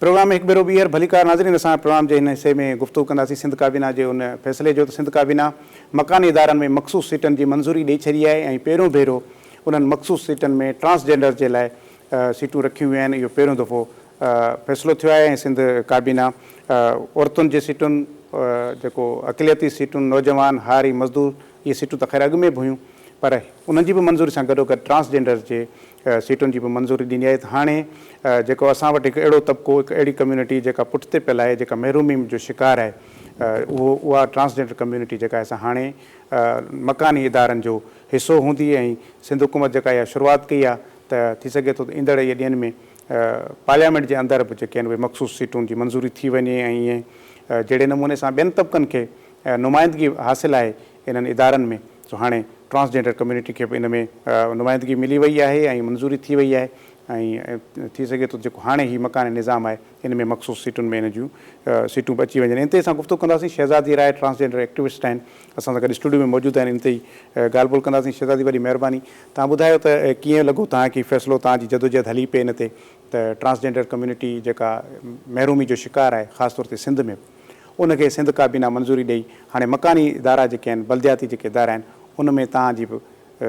Programme में एक बेरो ॿीहर भलीकार नाज़रीन असां प्रोग्राम जे हिन हिसे में गुफ्तगू कंदासीं सिंध काबीना जे उन फ़ैसिले जो। त सिंध काबीना मकानी इदारनि में मख़सूस सीटनि जी मंज़ूरी ॾेई छॾी आहे ऐं पहिरियों भेरो उन्हनि मख़सूस सीटनि में ट्रांसजेंडर जे लाइ सीटूं रखियूं वियूं आहिनि। इहो पहिरियों दफ़ो फ़ैसिलो थियो आहे ऐं सिंध काबीना औरतुनि जे सीटुनि जेको अक़लियती सीटुनि नौजवान हारी मज़दूर इहे सीटूं त ख़ैर अॻु में बि हुयूं पर उन्हनि जी बि मंज़ूरी सां गॾोगॾु ट्रांसजेंडर जे सीटुनि जी बि मंज़ूरी ॾिनी आहे। त हाणे जेको असां वटि हिकु अहिड़ो तबिको हिकु अहिड़ी कम्यूनिटी जेका पुठिते पियल आहे जेका महरूमी जो शिकार आहे उहा ट्रांसजेंडर कम्यूनिटी जेका आहे असां हाणे मकानी इदारनि जो हिसो हूंदी ऐं सिंध हुकूमत जेका इहा शुरूआति कई आहे त थी सघे थो ईंदड़ इहे ॾींहंनि में पार्लियामेंट जे अंदरि बि जेके आहिनि उहे मख़सूस सीटुनि जी मंज़ूरी थी वञे ऐं ईअं जहिड़े नमूने सां ॿियनि तबिकनि खे नुमाइंदगी हासिलु आहे इन्हनि इदारनि में सो हाणे ट्रांसजेंडर कम्यूनिटी खे बि इन में नुमाइंदगी मिली वई आहे ऐं मंज़ूरी थी वई आहे ऐं थी सघे थो जेको हाणे ही मकानी निज़ाम आहे इन में मख़सूस सीटुनि में इन जूं सीटूं बि अची वञनि। इन ते असां गुफ़्तगू कंदासीं। शहज़ादी राय ट्रांसजेंडर एक्टिविस्ट आहिनि असां सां गॾु स्टूडियो में मौजूदु आहिनि। इन ते ई ॻाल्हि ॿोल कंदासीं। शहज़ादी वॾी महिरबानी तव्हां ॿुधायो त कीअं लॻो तव्हांखे फ़ैसिलो तव्हांजी जदोजहद हली पए इन ते त ट्रांसजेंडर कम्यूनिटी जेका महरूमी जो शिकार आहे ख़ासि तौर ते सिंध में उनखे सिंध काबीना मंज़ूरी ॾेई हाणे मकानी इदारा जेके आहिनि बल्दियाती जेके इदारा आहिनि उन में तव्हांजी बि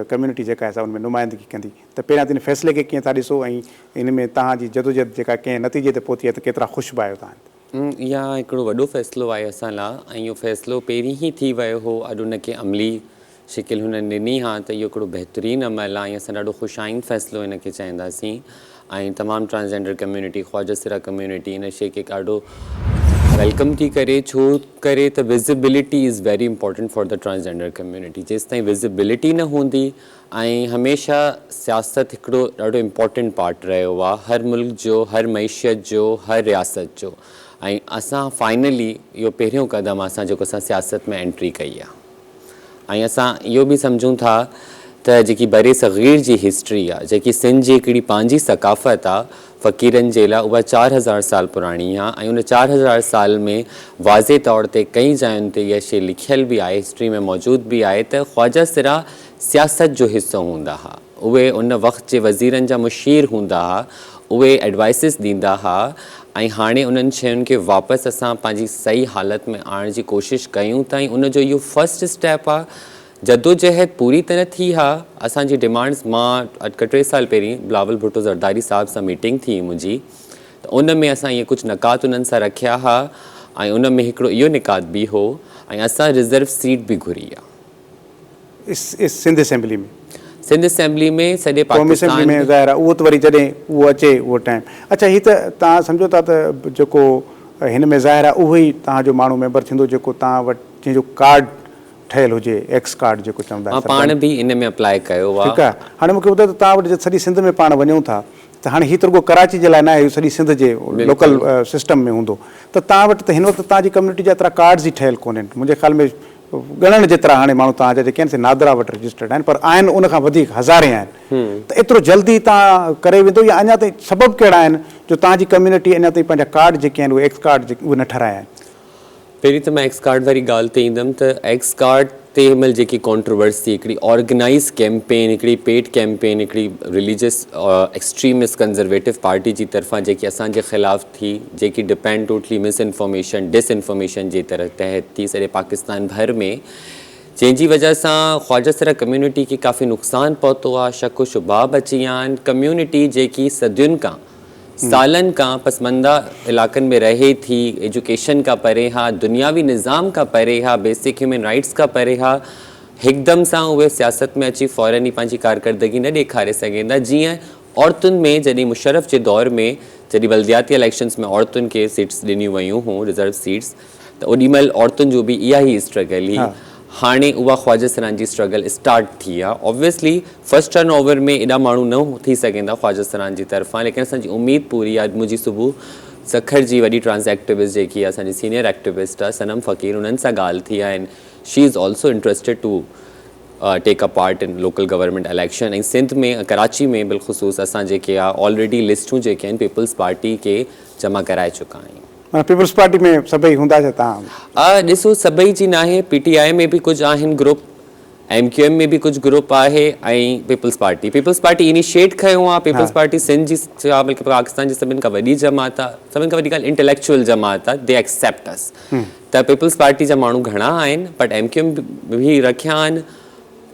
कम्यूनिटी जेका आहे उन में नुमाइंदगी कंदी त पहिरियां त इन फ़ैसिले खे कीअं था ॾिसो ऐं इन में तव्हांजी जदोजहद जेका कंहिं नतीजे ते पहुती आहे त केतिरा ख़ुशि बि आहियो तव्हां? इहा हिकिड़ो वॾो फ़ैसिलो आहे असां लाइ ऐं इहो फ़ैसिलो पहिरीं ई थी वियो हो। अॼु उनखे अमली शिकिल हुननि ॾिनी हा त इहो हिकिड़ो बहितरीनु अमल आहे ऐं असां ॾाढो ख़ुशाइन फ़ैसिलो हिनखे चवंदासीं ऐं तमामु ट्रांसजेंडर कम्यूनिटी ख्वाजा सिरा कम्यूनिटी इन शइ खे ॾाढो वेलकम थी करे छो करे त visibility is very important for the transgender community. जेसि ताईं विज़िबिलिटी न हूंदी ऐं हमेशह सियासत हिकिड़ो ॾाढो इम्पॉर्टेंट पार्ट रहियो आहे हर मुल्क जो हर मईशियत जो हर रियासत जो ऐं असां फाइनली इहो पहिरियों क़दम आहे असां जेको असां सियासत में एंट्री कई आहे ऐं असां इहो बि सम्झूं था त जेकी बरे सग़ीर जी हिस्ट्री आहे जेकी सिंध जी हिकिड़ी पंहिंजी सकाफ़त आहे फ़क़ीरनि जे लाइ उहा 4000 साल पुराणी आहे ऐं उन 4000 साल में वाज़े तौर ते कई जायुनि ते इहा शइ लिखियल बि आहे हिस्ट्री में मौजूदु बि आहे त ख्वाजा सिरा सियासत जो हिसो हूंदा हुआ। उहे उन वक़्त जे वज़ीरनि जा मुशीर हूंदा हुआ उहे एडवाइसिस ॾींदा हुआ ऐं हाणे उन्हनि शयुनि खे वापसि असां पंहिंजी सही हालति में आणण जी कोशिशि कयूं था ऐं उनजो इहो फस्ट स्टेप आहे। जदोजहद पूरी तरह थी हा असांजी डिमांड्स मां अॼु 3 साल पहिरीं बिलावल भुट्टो ज़रदारी साहिब सां मीटिंग थी मुंहिंजी त उन में असां इहे कुझु निकात उन्हनि सां रखिया हुआ ऐं उन में हिकिड़ो इहो निकात बि हो ऐं असां रिज़र्व सीट बि घुरी आहे सिंध असेंबली में सॼे पाकिस्तान में ज़ाहिर आहे उहो त वरी जॾहिं उहो अचे उहो टाइम। अच्छा हीअ त तव्हां सम्झो था त जेको हिन में ज़ाहिर आहे उहो ई तव्हांजो माण्हू मेंबर थींदो जेको तव्हां वटि जंहिंजो कार्ड ठहियलु हुजे एक्स कार्ड जेको चवंदा आहिनि पाण बि इन में अप्लाई कयो आहे। ठीकु आहे। हाणे मूंखे ॿुधायो त तव्हां वटि सॼी सिंध में पाण वञूं था त हाणे हीअ त रुॻो कराची जे लाइ न आहे सॼी सिंध जे लोकल सिस्टम में हूंदो त तव्हां वटि त हिन वक़्तु तव्हांजी कम्यूनिटी जा एतिरा कार्ड्स ई ठहियलु कोन्हनि मुंहिंजे ख़्याल में ॻणण जेतिरा हाणे माण्हू तव्हांजा जेके आहिनि से नादरा वटि रजिस्टर्ड आहिनि पर आहिनि उनखां वधीक हज़ारे आहिनि त एतिरो जल्दी तव्हां करे वेंदो या अञा ताईं सबबु कहिड़ा आहिनि जो तव्हांजी कम्यूनिटी अञा ताईं पंहिंजा कार्ड जेके आहिनि उहे एक्स कार्ड उहे न ठाहिराया आहिनि? पहिरीं त मां एक्स कार्ड वारी ॻाल्हि ते ईंदुमि त एक्स कार्ड ते महिल जेकी कॉन्ट्रोवर्सी हिकिड़ी ऑर्गेनाइज़ कैंपेन हिकिड़ी पेड कैंपेन हिकिड़ी रिलीजियस एक्सट्रीमिस्ट कंज़र्वेटिव पार्टी जी तरफ़ां जेकी असांजे ख़िलाफ़ु थी जेकी डिपेंड टोटली मिसइंफॉर्मेशन डिसइंफॉर्मेशन जे तहत थी सॼे पाकिस्तान भर में जंहिंजी वजह सां ख्वाजा सिरा कम्यूनिटी खे काफ़ी नुक़सानु पहुतो आहे शक शुबाब अची विया आहिनि। कम्यूनिटी जेकी सदियुनि खां सालन का पसमंदा इलाक़नि में रहे थी एजुकेशन का परे हा दुनियावी निज़ाम का परे हा बेसिक ह्यूमन राइट्स का परे हा हिकदम सां उहे सियासत में अची फ़ौरन ई पंहिंजी कारकर्दगी न ॾेखारे सघंदा। जीअं औरतुनि में जॾहिं मुशर्रफ जे दौर में जॾहिं बल्दियाती इलेक्शन्स में औरतुनि खे सीट्स ॾिनियूं वयूं हुयूं रिज़र्व सीट्स त ओॾी महिल औरतुनि जो बि इहा ई स्ट्रगल हुई। हाणे उहा ख्वाजा सिरान जी स्ट्रगल स्टार्ट थी आहे। ऑब्वियसली फर्स्ट टर्न ओवर में एॾा माण्हू न थी सघंदा ख्वाजा सिरान जी तरफ़ां लेकिन असांजी उमेदु पूरी आहे। मुंहिंजी सुबुह सखर जी वॾी ट्रांस एक्टिविस्ट जेकी आहे असांजी सीनियर एक्टिविस्ट आहे सनम फ़क़ीर उन्हनि सां ॻाल्हि थी आहे and she is also interested to take a part in local government election ऐं सिंध में कराची में बिलख़ुसूस असां जेके आहे ऑलरेडी लिस्टूं जेके आहिनि पीपल्स पार्टी के जमा कराए चुका आहियूं। पीपल्स पार्टी में सभई हूंदा छा तव्हां? ॾिसो सभई जी नाहे PTI में बि कुझु आहिनि ग्रुप MQM में भी कुछ ग्रुप आहे ऐं पीपल्स पार्टी इनिशिएट कयो आहे। पीपल्स पार्टी सिंध जी बल्कि पाकिस्तान जी सभिनि खां वॾी जमात आहे, सभिनि खां वॾी ॻाल्हि इंटेलेक्चुअल जमात आहे, दे एक्सेप्ट अस। त पीपल्स पार्टी जा माण्हू घणा आहिनि, बट MQM भी रखिया आहिनि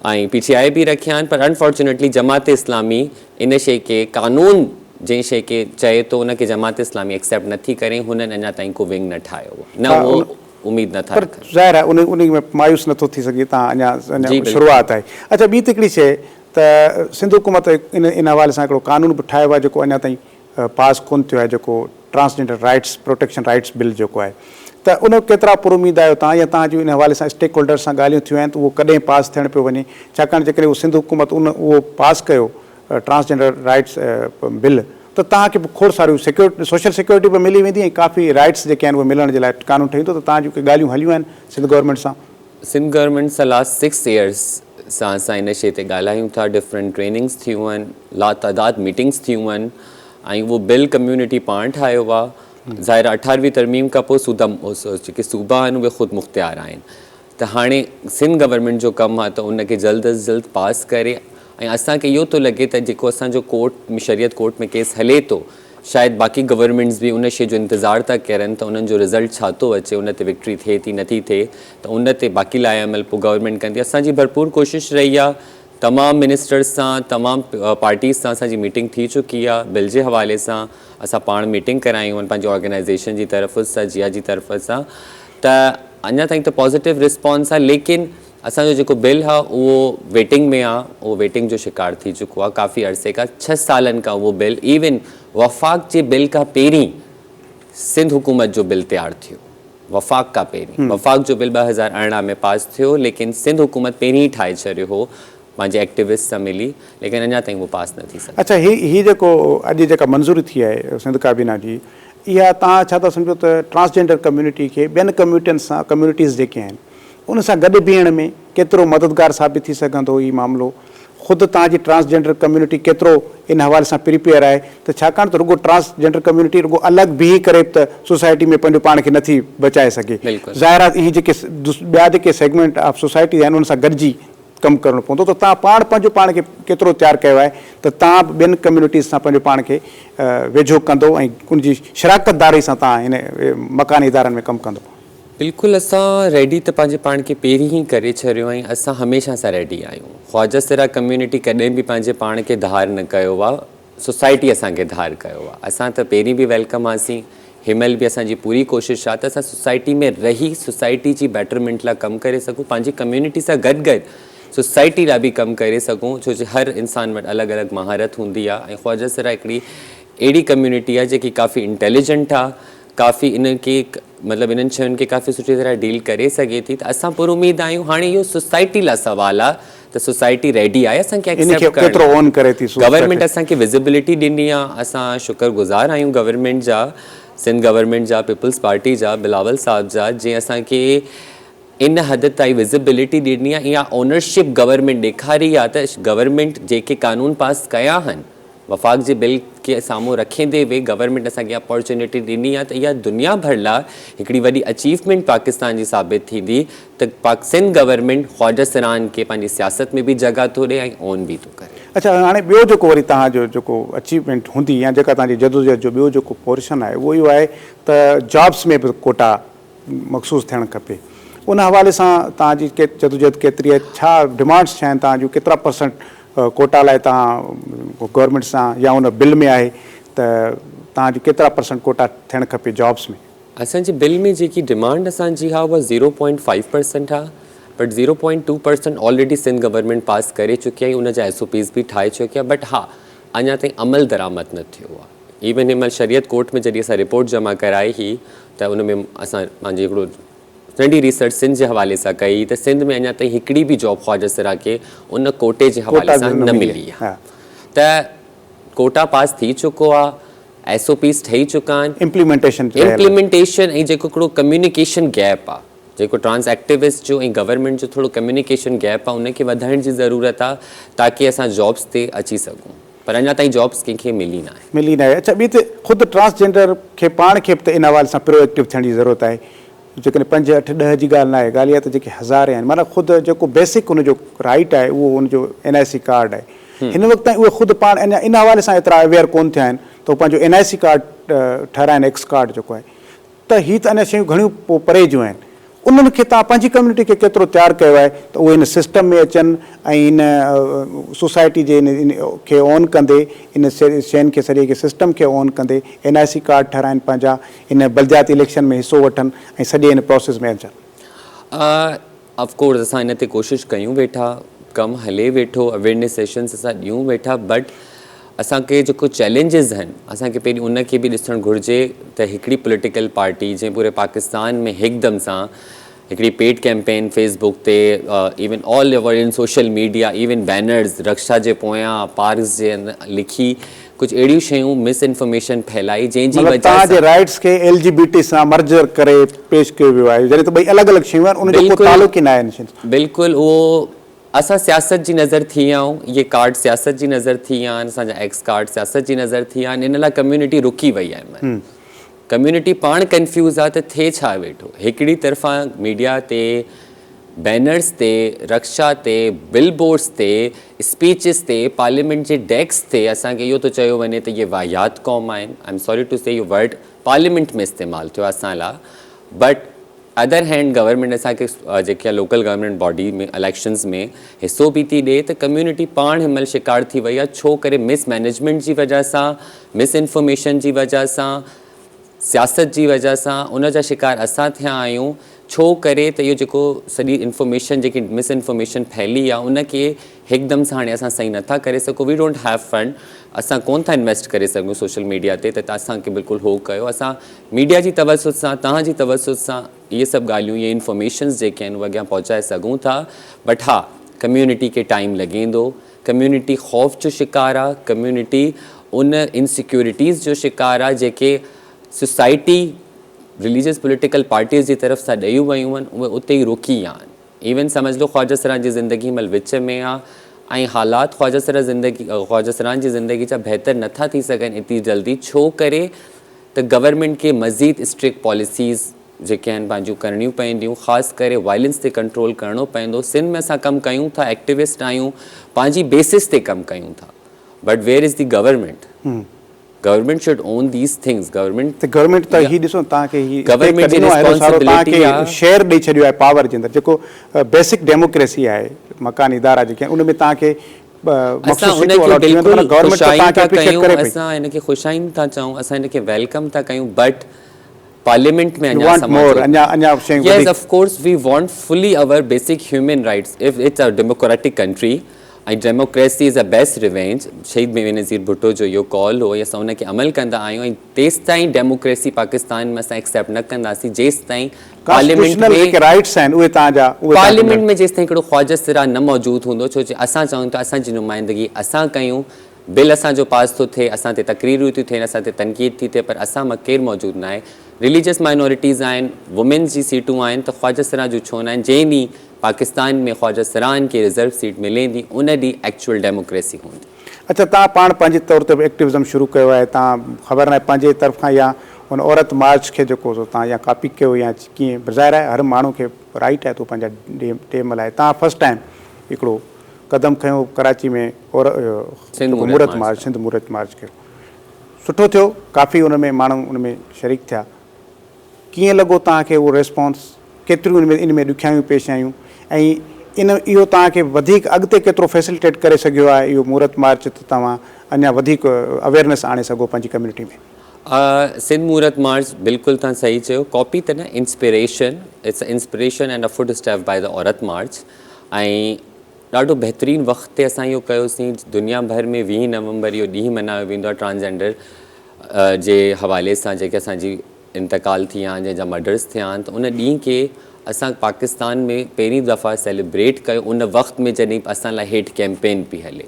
ऐं PTI भी रखिया आहिनि, पर अनफॉर्चुनेटली जमात इस्लामी इन शइ खे कानून जंहिं शइ खे चए थो उनखे जमात इस्लामी एक्सेप्ट नथी करे। हुननि अञा ताईं को विंग न ठाहियो आहे, न उहो उम्मीद नथा पर ज़ाहिर आहे उन में मायूस नथो थी सघे, तव्हां अञा शुरूआत आहे। अच्छा, ॿी त हिकिड़ी शइ त सिंध हुकूमत इन हवाले सां हिकिड़ो कानून बि ठाहियो आहे जेको अञा ताईं पास कोन थियो आहे, जेको transgender rights protection rights bill जेको आहे, त उन केतिरा पुरुमीद आहियो तव्हां, या तव्हांजी इन हवाले सां स्टेक होल्डर सां ॻाल्हियूं थियूं आहिनि त उहो कॾहिं पास थियणु पियो वञे? छाकाणि जेकॾहिं उहो सिंध हुकूमत उहो पास कयो ट्रांसजेंडर राइट्स बिल, त तव्हांखे खोड़ सारियूं सिक्योरिटी सोशल सिक्योरिटी बि मिली वेंदी ऐं काफ़ी राइट्स जेके आहिनि उहे मिलण जे लाइ कानून ठहींदो। त तव्हां जेके ॻाल्हियूं हलियूं आहिनि सिंध गवर्नमेंट सां? सिंध गवर्नमेंट सां लास्ट 6 years सां असां इन शइ ते ॻाल्हायूं था, डिफरेंट ट्रेनिंग्स थियूं आहिनि, लातादाद मीटिंग्स थियूं आहिनि ऐं उहो बिल कम्यूनिटी पाण ठाहियो आहे। ज़ाहिर 18वीं तरमीम खां पोइ जेके सूबा आहिनि उहे ख़ुदि मुख़्तियार आहिनि। त हाणे सिंध गवर्नमेंट जो कमु आहे त उनखे जल्द अज़ जल्द पास करे, ऐं असांखे इहो थो लॻे त जेको असांजो कोर्ट में शरीयत कोर्ट में केस हले थो, शायदि बाक़ी गवर्नमेंट्स बि उन शइ जो इंतज़ारु था करनि त उन्हनि जो रिज़ल्ट छा थो अचे, उन ते विक्ट्री थिए थी नथी थिए, त उन ते बाक़ी लाइ अमल पोइ गवर्नमेंट कंदी। असांजी भरपूर कोशिशि रही आहे, तमामु मिनिस्टर्स सां तमामु पार्टीज़ सां असांजी मीटिंग थी चुकी आहे। बिल जे हवाले सां असां पाण मीटिंग करायूं आहिनि पंहिंजी ऑर्गेनाइज़ेशन जी तरफ़ सां, जिया जी तरफ़ सां, त अञा ताईं त पॉज़िटिव रिस्पॉन्स आहे। लेकिन असांजो जेको बिल आहे उहो वेटिंग में आहे, उहो वेटिंग जो शिकार थी चुको आहे काफ़ी अरसे खां। 6 सालनि खां उहो बिल, इवन वफ़ाक़ जे बिल खां पहिरीं सिंध हुकूमत जो बिल तयारु थियो, वफ़ाक़ खां पहिरीं। वफ़ाक़ जो बिल 2018 में पास थियो, लेकिन सिंध हुकूमत पहिरीं ई ठाहे छॾियो हो पंहिंजे एक्टिविस्ट सां मिली, लेकिन अञा ताईं उहो पास न थी सघे। अच्छा, ही जेको अॼु जेका मंज़ूरी थी आहे सिंध काबीना जी, इहा तव्हां छा था सम्झो त ट्रांसजेंडर कम्यूनिटी खे ॿियनि कम्यूनिटीज़ जेके आहिनि उन सां गॾु बीहण में केतिरो मददगार साबित थी सघंदो हीउ मामिलो? ख़ुदि तव्हांजी ट्रांसजेंडर कम्यूनिटी केतिरो इन हवाले सां प्रिपेयर आहे? त छाकाणि त रुगो ट्रांसजेंडर कम्यूनिटी रुगो अलॻि बीही करे त सोसाइटी में पंहिंजो पाण खे नथी बचाए सघे। ज़ाहिर आहे इहे जेके ॿिया जेके सेगमेंट ऑफ सोसाइटी आहिनि उन सां गॾिजी कमु करणो पवंदो। त तव्हां पंहिंजो पाण खे केतिरो तयारु कयो आहे त तव्हां ॿियनि कम्यूनिटीज़ सां पंहिंजो पाण खे वेझो कंदो ऐं उनजी शराकतदारी सां तव्हां हिन मकानी इदारनि में कमु कंदो? बिल्कुलु, असां रेडी त पंहिंजे पाण खे पहिरीं ई करे छॾियो ऐं असां हमेशह सां रेडी आहियूं। ख़्वाजा सिरा कम्यूनिटी कॾहिं बि पंहिंजे पाण खे धार न कयो आहे, सोसाइटी असांखे धार कयो आहे। असां त पहिरीं बि वेलकम हुआसीं, हिनमहिल बि असांजी पूरी कोशिशि आहे त असां सोसाइटी में रही सोसाइटी जी बेटरमेंट लाइ कमु करे सघूं, पंहिंजी कम्यूनिटी सां गॾु गॾु सोसाइटी लाइ बि कमु करे सघूं, छो जो हर इंसान वटि अलॻि अलॻि महारत हूंदी आहे। ऐं ख़्वाजा सिरा हिकिड़ी अहिड़ी कम्यूनिटी आहे जेकी काफ़ी इंटेलिजेंट आहे, काफ़ी इनखे मतिलबु इन्हनि शयुनि खे काफ़ी सुठी तरह डील करे सघे थी। त असां पुर उमेद आहियूं। हाणे इहो सोसाइटी लाइ सुवालु आहे त सोसाइटी रेडी आहे असांखे एक्सेप्ट करणु। गवर्नमेंट असांखे विज़िबिलिटी ॾिनी आहे, असां शुक्रगुज़ार आहियूं गवर्नमेंट जा, सिंध गवर्नमेंट जा, पीपल्स पार्टी जा, बिलावल साहब जा, जंहिं असांखे इन हद ताईं विज़िबिलिटी ॾिनी आहे। इहा ओनरशिप गवर्नमेंट ॾेखारी आहे त गवर्नमेंट जेके कानून पास कया आहिनि वफ़ाक़ जे बिल खे साम्हूं रखंदे वे गवर्नमेंट असांखे अपॉर्चुनिटी ॾिनी आहे, त इहा दुनिया भर लाइ हिकिड़ी वॾी अचीवमेंट पाकिस्तान जी साबित थींदी त सिंध गवर्नमेंट ख़्वाजा सिरान खे पंहिंजी सियासत में बि जॻह थो ॾिए ऐं ऑन बि थो करे। अच्छा, हाणे ॿियो जेको वरी तव्हांजो जेको अचीवमेंट हूंदी या जेका तव्हांजी जदोजहद जो ॿियो जेको पोर्शन आहे उहो इहो आहे त जॉब्स में बि कोटा मख़सूसु थियणु खपे। उन हवाले सां तव्हांजी जदोजहद केतिरी आहे? छा डिमांड्स छा आहिनि तव्हांजूं? केतिरा परसेंट कोटा लाइ तव्हां गवर्नमेंट सां या उन बिल में आहे त तव्हांजी केतिरा परसेंट कोटा थियणु खपे जॉब्स में? असांजे बिल में जेकी डिमांड असांजी आहे उहा 0.5% आहे, बट 0.2% ऑलरेडी सिंध गवर्नमेंट पास करे चुकी आहे, उन जा SOPs बि ठाहे चुकी आहे। बट हा, अञा ताईं अमल दरामद न थियो आहे। इवन हिनमहिल शरीयत कोर्ट में जॾहिं असां रिपोर्ट जमा कराई हुई त उन में असां पंहिंजी हिकिड़ो नंढी रिसर्च सिंध जे हवाले सां कई त सिंध में अञा ताईं हिकिड़ी बि जॉब ख़्वाजा सिरा खे उन कोटे जे हवाले सां न मिली आहे। त कोटा पास थी चुको आहे, SOPs ठही चुका आहिनि, इम्प्लीमेंटेशन ऐं जेको हिकिड़ो कम्युनिकेशन गैप आहे, जेको ट्रांस एक्टिविस्ट जो ऐं गवर्नमेंट जो थोरो कम्युनिकेशन गैप आहे, उनखे वधाइण जी ज़रूरत आहे ताकी असां जॉब्स ते अची सघूं। पर अञा ताईं जॉब्स कंहिंखे मिली न आहे। अच्छा, ॿी त ख़ुदि ट्रांसजेंडर खे पाण खे बि त इन हवाले सां प्रोएक्टिव थियण जी ज़रूरत आहे। जेकॾहिं 5, 8, 10 जी ॻाल्हि न आहे, ॻाल्हि इहा त जेके हज़ार आहिनि, माना ख़ुदि जेको बेसिक हुनजो राइट आहे उहो हुनजो NIC कार्ड आहे। हिन वक़्त ताईं उहे ख़ुदि पाण अञा इन हवाले सां एतिरा अवेयर कोन थिया आहिनि त उहो पंहिंजो NIC कार्ड ठाराइनि, एक्स कार्ड जेको आहे। त हीअ त अञा शयूं घणियूं पोइ परे जूं आहिनि। उन्हनि खे तव्हां पंहिंजी कम्यूनिटी खे केतिरो तयारु कयो आहे त उहे इन सिस्टम में अचनि ऐं इन सोसाइटी जे इन खे ऑन कंदे, इन शयुनि खे सॼे खे सिस्टम खे ऑन कंदे NIC कार्ड ठाराइनि, पंहिंजा इन बलदियाती इलेक्शन में हिसो वठनि ऐं सॼे इन प्रोसेस में अचनि। ऑफकोर्स असां इन ते कोशिशि कयूं वेठा, कमु हले वेठो, अवेयरनेस सेशन्स असां ॾियूं वेठा, बट असांखे जेको चैलेंजिस आहिनि असांखे पहिरीं उनखे बि ॾिसणु घुरिजे त हिकिड़ी पॉलिटिकल पार्टी जंहिं पूरे पाकिस्तान में हिकदमि सां हिकिड़ी पेड कैंपेन फेसबुक ते, even all over in social media, even banners रक्षा जे पोयां पार्क्स जे लिखी कुझु अहिड़ियूं शयूं मिस इंफॉर्मेशन फैलाई जंहिंजी वजह तव्हांजे राइट्स खे LGBT सां मर्जर करे पेश कयो वियो आहे, जॾहिं त ॿई अलॻि अलॻि शयूं आहिनि, उनजो को तालुक ई न आहे। बिल्कुलु उहो असां सियासत जी नज़र थी विया आहियूं, इहे कार्ड सियासत जी नज़र थी विया आहिनि, असांजा एक्स कार्ड सियासत जी नज़र थी विया आहिनि, इन लाइ कम्यूनिटी रुकी वई आहे। कम्यूनिटी पाण कंफ्यूज़ आहे त थिए छा वेठो। हिकिड़ी तरफ़ां मीडिया ते, बैनर्स ते, रक्षा ते, बिलबोर्ड्स ते, स्पीचिस ते, पार्लियामेंट जे डेस्क ते असांखे इहो थो चयो वञे त इहे वाहियात क़ौम आहिनि। आई एम सॉरी टू से इहो वर्ड पार्लियामेंट में इस्तेमालु थियो असां लाइ, बट अदर हैंड गवर्नमेंट असांखे जेके लोकल गवर्नमेंट बॉडी में इलेक्शंस में हिसो बि थी ॾिए त कम्यूनिटी पाण हिनमहिल शिकार थी वई आहे। छो करे मिस मैनेजमेंट जी वजह सां, मिस इंफॉर्मेशन जी वजह सां, सियासत जी वजह सां उन जा शिकार असां थिया आहियूं। छो करे त इहो जेको सॼी इंफॉर्मेशन जेकी मिस इंफॉर्मेशन फैली आहे उनखे हिकदमि सां हाणे असां सही नथा करे सघूं। वी डोंट हैव फंड, असां कोन था इन्वेस्ट करे सघूं सोशल मीडिया ते, त असांखे बिल्कुलु हो कयो। असां मीडिया जी तवसुत सां, तव्हांजी तवसुत सां इहे सभु ॻाल्हियूं, इहे इंफॉर्मेशन्स जेके आहिनि उहे अॻियां पहुचाए सघूं था। बट हा, कम्यूनिटी खे टाइम लॻेंदो, कम्यूनिटी ख़ौफ़ जो शिकार आहे, कम्यूनिटी उन इनसिक्योरिटीज़ जो शिकार आहे जेके सोसाइटी रिलीजियस पॉलिटिकल पार्टीज़ जी तरफ़ सां ॾेई वयूं आहिनि, उहे उते ई रुकी विया आहिनि। इवन सम्झ लो ख़्वाजा सरान जी ज़िंदगी महिल विच में आहे ऐं हालात ख़्वाजा सरान जी ज़िंदगी जा बहितर नथा थी सघनि एतिरी जल्दी। छो करे त गवर्नमेंट खे मज़ीद स्ट्रिक्ट पॉलिसीज़ जेके आहिनि पंहिंजूं करणियूं पवंदियूं, ख़ासि करे वायलेंस ते कंट्रोल करणो पवंदो। सिंध में असां कमु कयूं था, एक्टिविस्ट आहियूं, पंहिंजी बेसिस ते कमु कयूं था, but where is the government? Government should own these things. Government त ही ॾिसो तव्हांखे ही गवर्नमेंट जी रिस्पॉन्सिबिलिटी आहे, शेयर ॾेई छॾियो आहे पावर जे अंदरि, जेको बेसिक डेमोक्रेसी आहे, मकानी इदारा जेके आहिनि उन में तव्हांखे असां हिनखे ख़ुशाइन था चऊं, असां हिनखे वेलकम था कयूं, बट पार्लियामेंट में yes of course we want fully our basic human rights if it's a democratic country and democracy is a best revenge। शहीद बेनज़ीर भुट्टो जो इहो कॉल हो, असां उनखे अमल कंदा आहियूं ऐं तेसि ताईं डेमोक्रेसी पाकिस्तान में असां एक्सेप्ट न कंदासीं जेसि ताईं पार्लियामेंट में जेसि ताईं हिकिड़ो ख़्वाजा सिरा न मौजूदु हूंदो। छो जे असां चऊं था असांजी नुमाइंदगी असां कयूं, बिल असांजो पास थो थिए, असां ते तकरीरूं थियूं थियनि, असां ते तनक़ीद थी थिए, पर असां मां केरु मौजूदु न आहे। रिलीजियस माइनॉरिटीज़ आहिनि, वुमेन्स जी सीटूं आहिनि, त ख़्वाजा सिरा जूं छो न आहिनि? जंहिं ॾींहुं पाकिस्तान में ख़्वाजा सिरान खे रिज़र्व सीट मिलेंदी उन ॾींहुं एक्चुअल डेमोक्रेसी हूंदी। अच्छा, तव्हां पाण पंहिंजे तौर ते बि एक्टिविज़म शुरू कयो आहे, तव्हां ख़बर न आहे पंहिंजे तरफ़ां या हुन औरत मार्च खे जेको तव्हां या कॉपी कयो या कीअं, ज़ाहिर आहे हर माण्हू खे राइट आहे तो पंहिंजा टेम लाइ। तव्हां फस्ट टाइम हिकिड़ो क़दम खयो कराची में और मूरत मार्च, सिंध मूरत मार्च कयो, सुठो थियो, काफ़ी उन में माण्हू उन में शरीक थिया। कीअं लॻो तव्हांखे उहो रिस्पॉन्स? केतिरियूं इन में ॾुखियायूं पेश आयूं ऐं इहो तव्हांखे वधीक अॻिते केतिरो फैसिलिटेट करे सघियो आहे इहो मूरत मार्च, त तव्हां अञा वधीक अवेयरनेस आणे सघो पंहिंजी कम्यूनिटी में? सिंध मूरत मार्च बिल्कुलु तव्हां सही चयो, कॉपी त न, inspiration, it's inspiration and a foot step by the औरत मार्च। ऐं ॾाढो बहितरीनु वक़्त ते असां इहो कयोसीं। दुनिया भर में 20 नवंबर इहो ॾींहुं मल्हायो वेंदो आहे ट्रांसजेंडर जे हवाले सां जेके असांजी इंतकाल थी विया आहिनि, जंहिंजा मर्डर्स थिया आहिनि, त उन ॾींहं खे असां पाकिस्तान में पहिरीं दफ़ा सेलिब्रेट कयो। उन वक़्त में जॾहिं असां लाइ हेठ कैंपेन पई हले,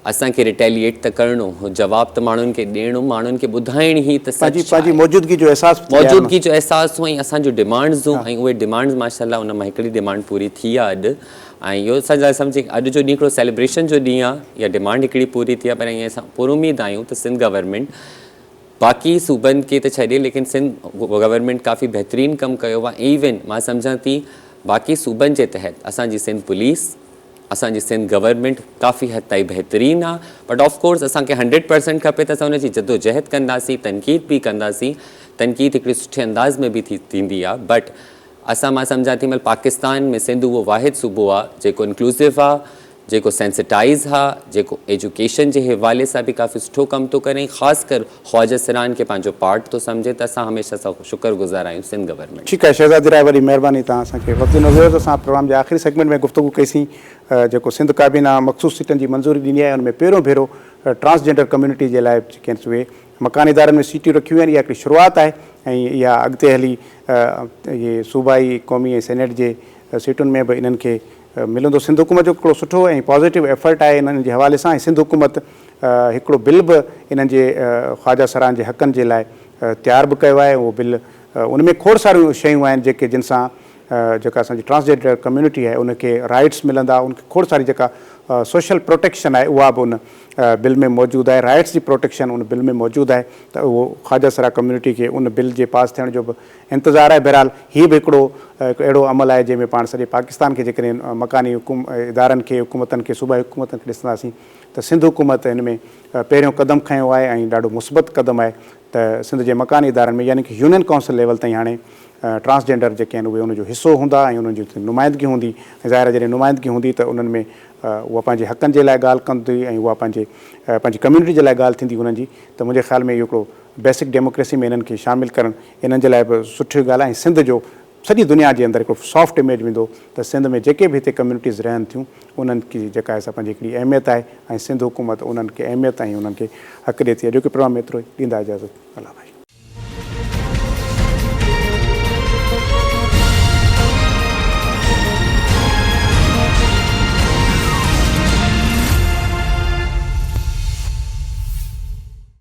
असांखे रिटेलिएट त करिणो हो, जवाब त माण्हुनि खे ॾियणो, माण्हुनि खे ॿुधाइणी ही त पंहिंजी मौजूदगी जो अहसासु हो ऐं असांजूं डिमांड्स हुयूं ऐं उहे डिमांड्स माशाअल्लाह उन मां हिकिड़ी डिमांड पूरी थी आहे अॼु। ऐं इहो असां सम्झी अॼु जो ॾींहुं हिकिड़ो सेलिब्रेशन जो ॾींहुं आहे, इहा डिमांड हिकिड़ी पूरी थी आहे। पर ईअं असां पुरुमीद आहियूं त सिंध गवर्नमेंट बाक़ी सूबनि खे त छॾे लेकिन सिंध गवर्नमेंट काफ़ी बहितरीनु कमु कयो आहे। इवन मां सम्झां थी बाक़ी सूबनि जे तहत असांजी सिंध पुलिस, असांजी सिंध गवर्नमेंट काफ़ी हद ताईं बहितरीनु आहे। बट ऑफ कोर्स असांखे 100% खपे त असां हुनजी जदोजहद कंदासीं, तनक़ीद बि कंदासीं। तनक़ीद हिकिड़े सुठे अंदाज़ में बि थींदी आहे। बट असां मां सम्झां थी महिल पाकिस्तान में सिंध उहो वाहिद सूबो आहे जेको इंक्लूसिव आहे, जेको सेंसिटाइज़ आहे, जेको एजुकेशन जे हवाले सां बि काफ़ी सुठो कमु थो करे, ख़ासि कर ख्वाजा सरान खे पंहिंजो पार्ट थो सम्झे। त असां हमेशह सां शुक्रगुज़ार आहियूं सिंध गवर्नमेंट। ठीकु आहे शहज़ादी राय, वॾी महिरबानी तव्हां असांखे वक़्तु ॾिनो। वियो त असां प्रोग्राम जे आख़िरी सेगमेंट में गुफ़्तगू कईसीं जेको सिंध काबीना मख़सूस सीटनि जी मंज़ूरी ॾिनी आहे, उनमें पहिरियों भेरो ट्रांसजेंडर कम्यूनिटी जे लाइ जेके आहिनि उहे मकानी इदारनि में सीटियूं रखियूं आहिनि। इहा हिकिड़ी शुरूआति आहे ऐं इहा अॻिते हली इहे सूबाई, क़ौमी ऐं सेनेट जे सीटुनि में बि इन्हनि खे मिलंदो। सिंध हुकूमत जो हिकिड़ो सुठो ऐं पॉज़िटिव एफर्ट आहे इन्हनि जे हवाले सां। ऐं सिंध हुकूमत हिकिड़ो बिल बि इन्हनि जे ख्वाजा सरान जे हक़नि जे लाइ तयारु बि कयो आहे। उहो बिल उन में खोड़ सारियूं शयूं आहिनि जेके जिन सां जेका असांजी ट्रांसजेंडर कम्यूनिटी आहे उनखे राइट्स मिलंदा, उनखे खोड़ सारी जेका सोशल प्रोटेक्शन आहे उहा बि उन बिल में मौजूदु आहे। राइट्स जी प्रोटेक्शन उन बिल में मौजूदु आहे। त उहो ख्वाजा सरा कम्यूनिटी खे उन बिल जे पास थियण जो बि इंतज़ारु आहे। बहरहाल हीअ बि हिकिड़ो अहिड़ो अमल आहे जंहिंमें पाण सॼे पाकिस्तान खे जेकॾहिं मकानी इदारनि खे, हुकूमतनि खे, सूबाई हुकूमतनि खे ॾिसंदासीं त सिंध हुकूमत हिन में पहिरियों क़दम खयो आहे ऐं ॾाढो मुस्बत क़दम आहे त सिंध जे मकानी इदारनि में यानी कि यूनियन काउंसिल लेवल ताईं हाणे ट्रांसजेंडर जेके आहिनि उहे उनजो हिसो हूंदा ऐं उन्हनि जी नुमाइंदगी हूंदी। ऐं ज़ाहिर जॾहिं नुमाइंदगी हूंदी त उन्हनि में उहा पंहिंजे हक़नि जे लाइ ॻाल्हि कंदी ऐं उहा पंहिंजी कम्यूनिटी जे लाइ ॻाल्हि थींदी उन्हनि जी। त मुंहिंजे ख़्याल में इहो हिकिड़ो बेसिक डेमोक्रेसी में इन्हनि खे शामिलु करणु इन्हनि जे लाइ बि सुठी ॻाल्हि आहे। ऐं सिंध जो सॼी दुनिया जे अंदरि हिकिड़ो सॉफ्ट इमेज वेंदो त सिंध में जेके बि हिते कम्यूनिटीज़ रहनि थियूं उन्हनि खे जेका आहे पंहिंजी हिकिड़ी अहमियत आहे ऐं सिंध हुकूमत उन्हनि खे अहमियत ऐं उन्हनि खे हक़ ॾिए थी। अॼोके प्रोग्राम में एतिरो ई, ॾींदा इजाज़त। अल्लाह भाई।